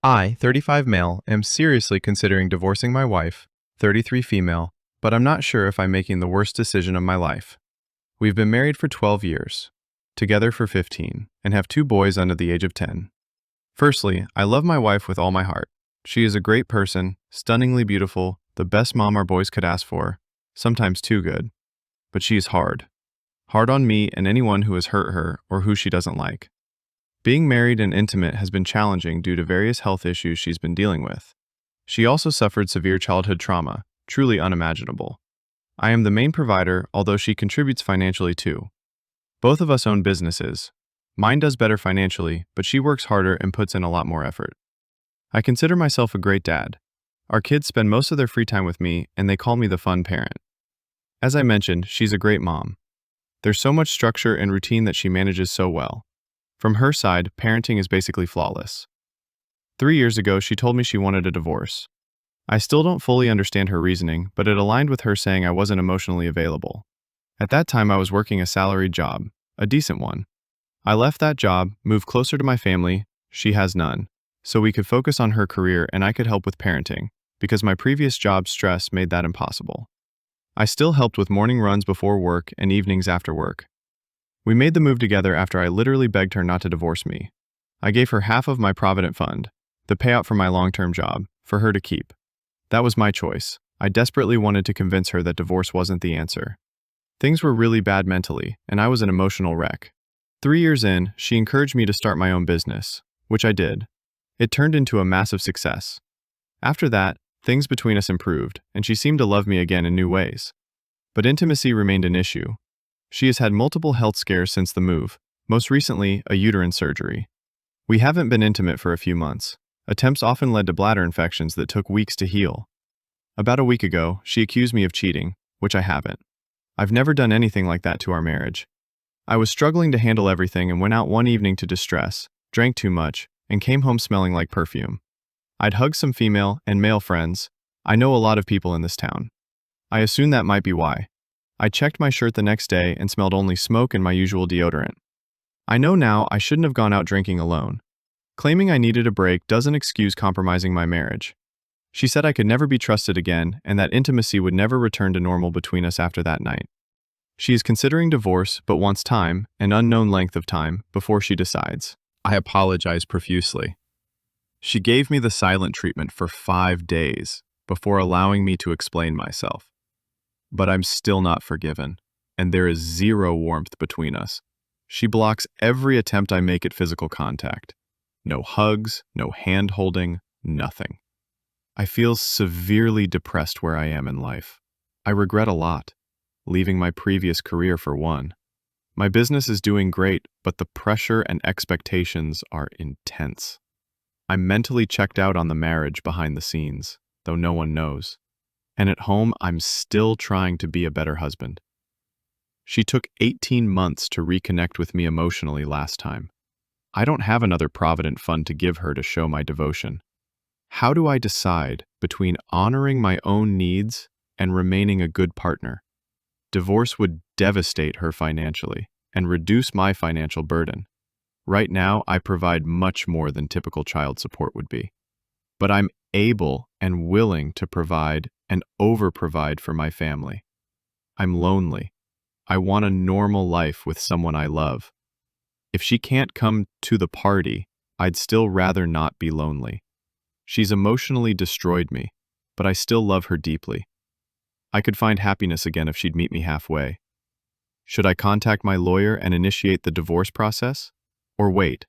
I, 35 male, am seriously considering divorcing my wife, 33 female, but I'm not sure if I'm making the worst decision of my life. We've been married for 12 years, together for 15, and have two boys under the age of 10. Firstly, I love my wife with all my heart. She is a great person, stunningly beautiful, the best mom our boys could ask for, sometimes too good. But she is hard. Hard on me and anyone who has hurt her or who she doesn't like. Being married and intimate has been challenging due to various health issues she's been dealing with. She also suffered severe childhood trauma, truly unimaginable. I am the main provider, although she contributes financially too. Both of us own businesses. Mine does better financially, but she works harder and puts in a lot more effort. I consider myself a great dad. Our kids spend most of their free time with me, and they call me the fun parent. As I mentioned, she's a great mom. There's so much structure and routine that she manages so well. From her side, parenting is basically flawless. 3 years ago, she told me she wanted a divorce. I still don't fully understand her reasoning, but it aligned with her saying I wasn't emotionally available. At that time, I was working a salaried job, a decent one. I left that job, moved closer to my family, she has none, so we could focus on her career and I could help with parenting, because my previous job's stress made that impossible. I still helped with morning runs before work and evenings after work. We made the move together after I literally begged her not to divorce me. I gave her half of my provident fund, the payout for my long-term job, for her to keep. That was my choice. I desperately wanted to convince her that divorce wasn't the answer. Things were really bad mentally, and I was an emotional wreck. 3 years in, she encouraged me to start my own business, which I did. It turned into a massive success. After that, things between us improved, and she seemed to love me again in new ways. But intimacy remained an issue. She has had multiple health scares since the move, most recently a uterine surgery. We haven't been intimate for a few months. Attempts often led to bladder infections that took weeks to heal. About a week ago, she accused me of cheating, which I haven't. I've never done anything like that to our marriage. I was struggling to handle everything and went out one evening to distress, drank too much, and came home smelling like perfume. I'd hugged some female and male friends. I know a lot of people in this town. I assumed that might be why. I checked my shirt the next day and smelled only smoke and my usual deodorant. I know now I shouldn't have gone out drinking alone. Claiming I needed a break doesn't excuse compromising my marriage. She said I could never be trusted again and that intimacy would never return to normal between us after that night. She is considering divorce but wants time, an unknown length of time, before she decides. I apologize profusely. She gave me the silent treatment for 5 days before allowing me to explain myself. But I'm still not forgiven, and there is zero warmth between us. She blocks every attempt I make at physical contact. No hugs, no hand-holding, nothing. I feel severely depressed where I am in life. I regret a lot, leaving my previous career for one. My business is doing great, but the pressure and expectations are intense. I'm mentally checked out on the marriage behind the scenes, though no one knows. And at home, I'm still trying to be a better husband. She took 18 months to reconnect with me emotionally last time. I don't have another provident fund to give her to show my devotion. How do I decide between honoring my own needs and remaining a good partner? Divorce would devastate her financially and reduce my financial burden. Right now, I provide much more than typical child support would be. But I'm able and willing to provide and over-provide for my family. I'm lonely. I want a normal life with someone I love. If she can't come to the party, I'd still rather not be lonely. She's emotionally destroyed me, but I still love her deeply. I could find happiness again if she'd meet me halfway. Should I contact my lawyer and initiate the divorce process? Or wait,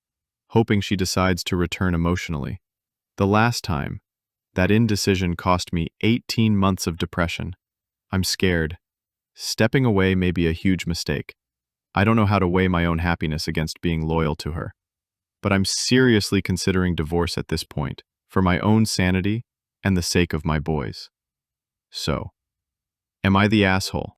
hoping she decides to return emotionally? The last time, that indecision cost me 18 months of depression. I'm scared. Stepping away may be a huge mistake. I don't know how to weigh my own happiness against being loyal to her. But I'm seriously considering divorce at this point, for my own sanity and the sake of my boys. So, am I the asshole?